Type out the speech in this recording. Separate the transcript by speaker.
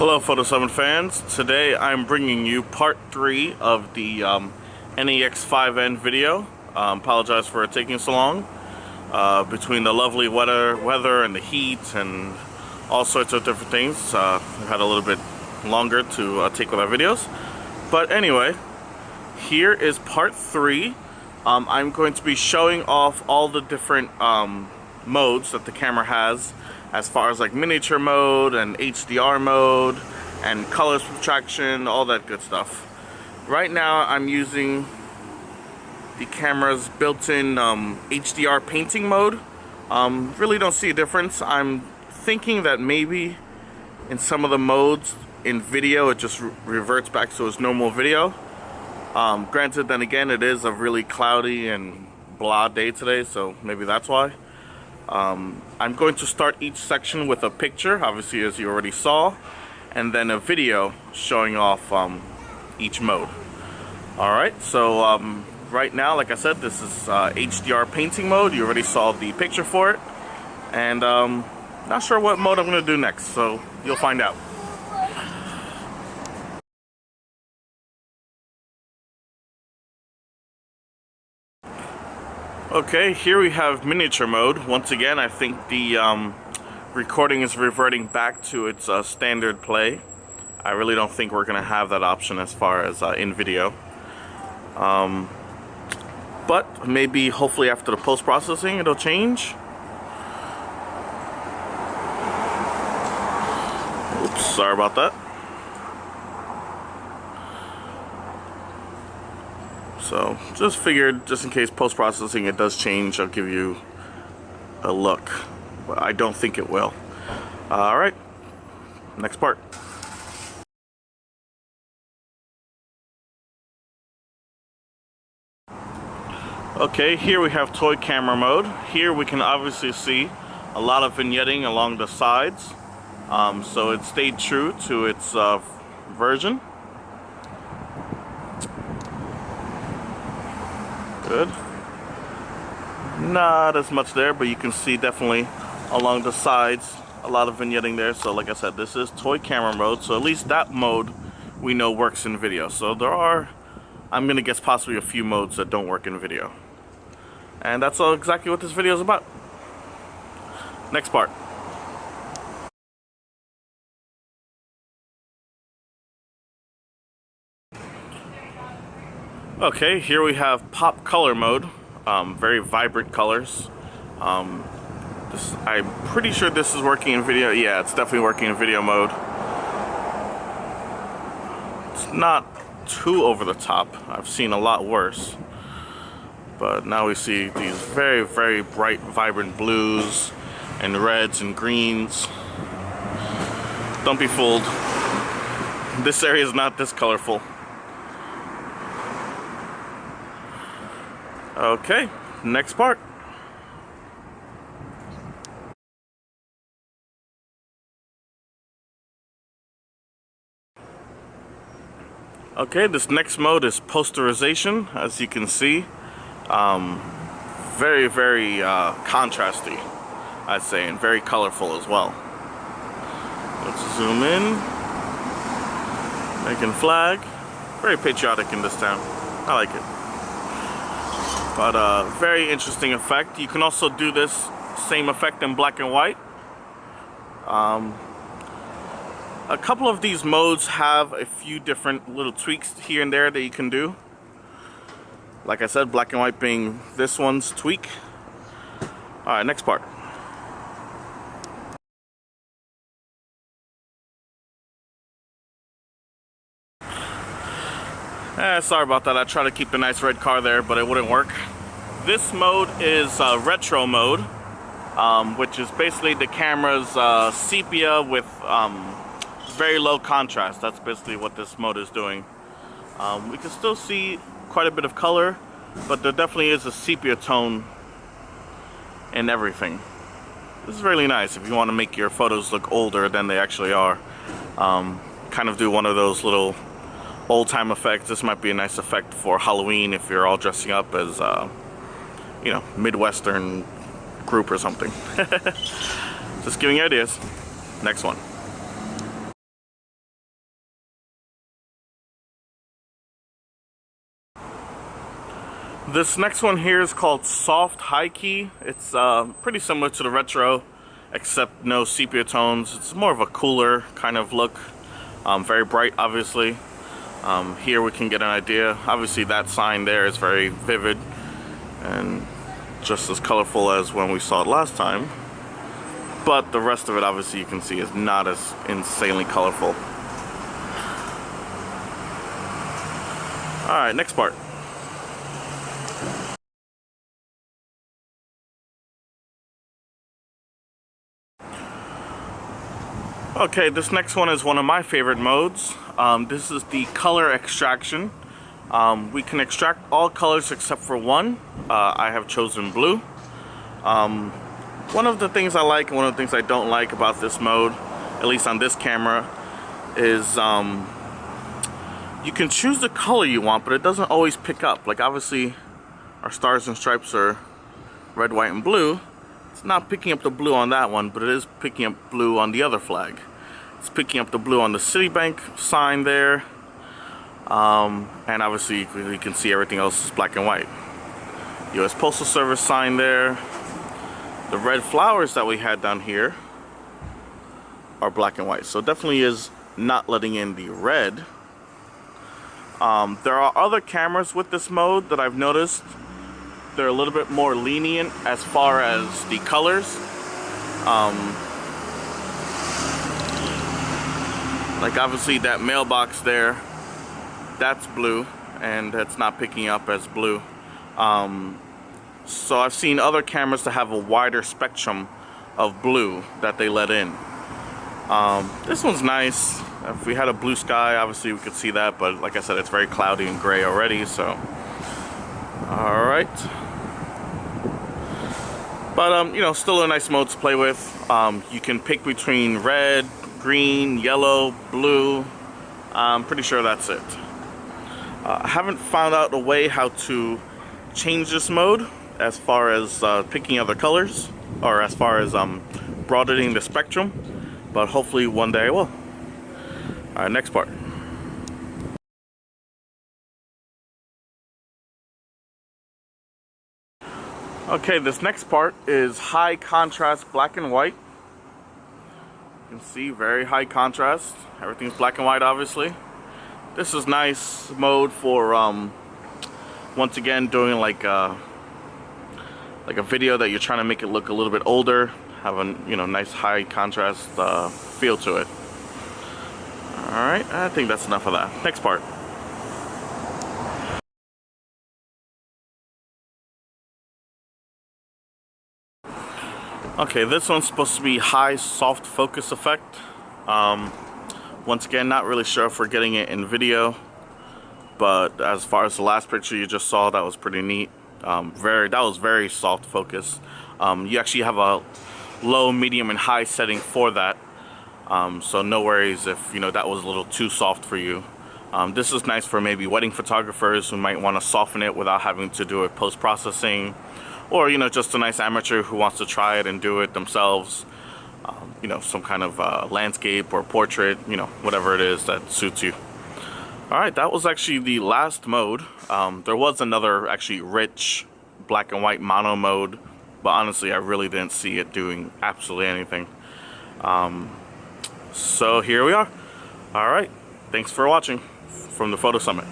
Speaker 1: Hello Photo Summit fans, today I'm bringing you part 3 of the NEX 5N video. Apologize for it taking so long. Between the lovely weather and the heat and all sorts of different things, we had a little bit longer to take with our videos. But anyway, here is part 3. I'm going to be showing off all the different modes that the camera has, as far as like miniature mode and HDR mode and color subtraction, all that good stuff. Right now I'm using the camera's built-in HDR painting mode. Really don't see a difference. I'm thinking that maybe in some of the modes in video it just reverts back to its normal video. Granted, then again, it is a really cloudy and blah day today, so maybe that's why. I'm going to start each section with a picture, obviously as you already saw, and then a video showing off each mode. Alright, so right now, like I said, this is HDR painting mode. You already saw the picture for it, and not sure what mode I'm going to do next, so you'll find out. Okay, here we have miniature mode. Once again, I think the recording is reverting back to its standard play. I really don't think we're going to have that option as far as in video. But maybe, hopefully after the post-processing, it'll change. Oops, sorry about that. So, just figured, just in case post-processing it does change, I'll give you a look. But I don't think it will. Alright, next part. Okay, here we have toy camera mode. Here we can obviously see a lot of vignetting along the sides. So it stayed true to its version. Good. Not as much there, but you can see definitely along the sides a lot of vignetting there. So like I said, this is toy camera mode, so at least that mode we know works in video. So there are, I'm gonna guess, possibly a few modes that don't work in video. And that's all exactly what this video is about. Next part. Okay, here we have pop color mode. Very vibrant colors. I'm pretty sure this is working in video. Yeah, it's definitely working in video mode. It's not too over the top. I've seen a lot worse. But now we see these very, very bright, vibrant blues and reds and greens. Don't be fooled. This area is not this colorful. Okay, next part. Okay, this next mode is posterization, as you can see. Very, very contrasty, I'd say, and very colorful as well. Let's zoom in. American flag. Very patriotic in this town. I like it. But very interesting effect. You can also do this same effect in black and white. A couple of these modes have a few different little tweaks here and there that you can do. Like I said, black and white being this one's tweak. Alright, next part. Sorry about that. I tried to keep a nice red car there, but it wouldn't work. This mode is retro mode, which is basically the camera's sepia with very low contrast. That's basically what this mode is doing. We can still see quite a bit of color, but there definitely is a sepia tone in everything. This is really nice if you want to make your photos look older than they actually are. Kind of do one of those little old-time effects. This might be a nice effect for Halloween if you're all dressing up as you know, Midwestern group or something. Just giving you ideas. Next one. This next one here is called Soft High Key. It's pretty similar to the retro, except no sepia tones. It's more of a cooler kind of look. Very bright, obviously. Here we can get an idea. Obviously that sign there is very vivid and just as colorful as when we saw it last time. But the rest of it, obviously, you can see is not as insanely colorful. Alright, next part. Okay, this next one is one of my favorite modes. This is the color extraction. We can extract all colors except for one. I have chosen blue. One of the things I like and one of the things I don't like about this mode, at least on this camera, is you can choose the color you want, but it doesn't always pick up. Like obviously our stars and stripes are red, white, and blue. It's not picking up the blue on that one, but it is picking up blue on the other flag. It's picking up the blue on the Citibank sign there. And obviously you can see everything else is black and white. US Postal Service sign there. The red flowers that we had down here are black and white. So it definitely is not letting in the red. There are other cameras with this mode that I've noticed. They're a little bit more lenient as far as the colors. Like obviously that mailbox there, that's blue and it's not picking up as blue. So I've seen other cameras that have a wider spectrum of blue that they let in. This one's nice. If we had a blue sky, obviously we could see that, but like I said, it's very cloudy and gray already, so. Alright. But, you know, still a nice mode to play with. You can pick between red, green, yellow, blue. I'm pretty sure that's it. I haven't found out a way how to change this mode as far as picking other colors, or as far as broadening the spectrum, but hopefully one day I will. Alright, next part. Okay, this next part is high contrast black and white. You can see very high contrast. Everything's black and white, obviously. This is nice mode for once again doing like a video that you're trying to make it look a little bit older, have a nice high contrast feel to it. Alright, I think that's enough of that. Next part. Okay, this one's supposed to be high soft focus effect. Once again, not really sure if we're getting it in video, but as far as the last picture you just saw, that was pretty neat. That was very soft focus. You actually have a low, medium, and high setting for that. So no worries if that was a little too soft for you. This is nice for maybe wedding photographers who might want to soften it without having to do it post-processing, or just a nice amateur who wants to try it and do it themselves. Some kind of landscape or portrait, whatever it is that suits you. Alright, that was actually the last mode. There was another actually rich black and white mono mode, but honestly I really didn't see it doing absolutely anything. So here we are. Alright, thanks for watching from the Photo Summit.